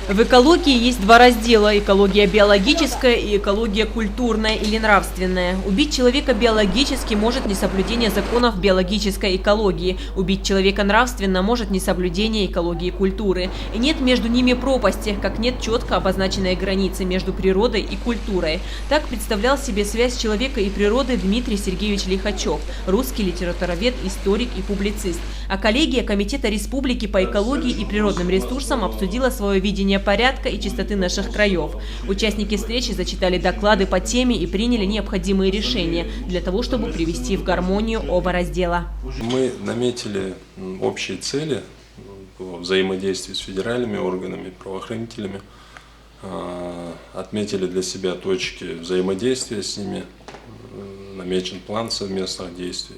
В экологии есть два раздела – экология биологическая и экология культурная или нравственная. Убить человека биологически может несоблюдение законов биологической экологии. Убить человека нравственно может несоблюдение экологии культуры. И нет между ними пропасти, как нет четко обозначенной границы между природой и культурой. Так представлял себе связь человека и природы Дмитрий Сергеевич Лихачев, русский литературовед, историк и публицист. А коллегия Комитета Республики по экологии и природным ресурсам обсудила свое видение порядка и чистоты наших краев. Участники встречи зачитали доклады по теме и приняли необходимые решения для того, чтобы привести в гармонию оба раздела. Мы наметили общие цели по взаимодействию с федеральными органами, правоохранителями, отметили для себя точки взаимодействия с ними, намечен план совместных действий.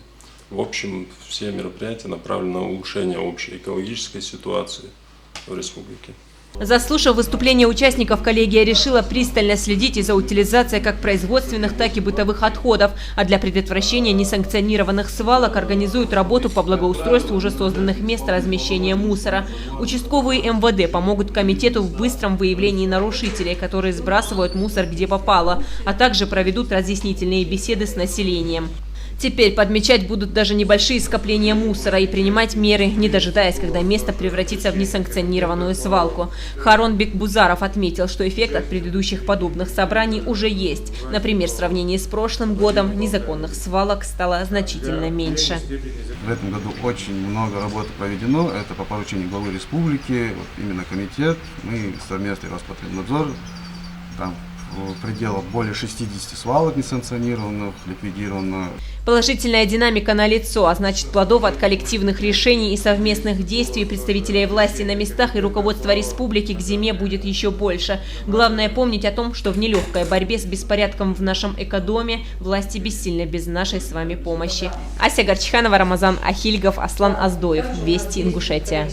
В общем, все мероприятия направлены на улучшение общей экологической ситуации в республике. Заслушав выступление участников, коллегия решила пристально следить и за утилизацией как производственных, так и бытовых отходов, а для предотвращения несанкционированных свалок организуют работу по благоустройству уже созданных мест размещения мусора. Участковые МВД помогут комитету в быстром выявлении нарушителей, которые сбрасывают мусор где попало, а также проведут разъяснительные беседы с населением. Теперь подмечать будут даже небольшие скопления мусора и принимать меры, не дожидаясь, когда место превратится в несанкционированную свалку. Харонбек Бузаров отметил, что эффект от предыдущих подобных собраний уже есть. Например, в сравнении с прошлым годом незаконных свалок стало значительно меньше. В этом году очень много работы проведено. Это по поручению главы республики, именно комитет. Мы совместный Роспотребнадзор. Там в пределах более 60 свалок несанкционированных ликвидировано. Положительная динамика налицо, а значит, плодов от коллективных решений и совместных действий представителей власти на местах и руководства республики к зиме будет еще больше. Главное помнить о том, что в нелегкой борьбе с беспорядком в нашем экодоме власти бессильны без нашей с вами помощи. Ася Горчханова, Рамазан Ахильгов, Аслан Аздоев. Вести, Ингушетия.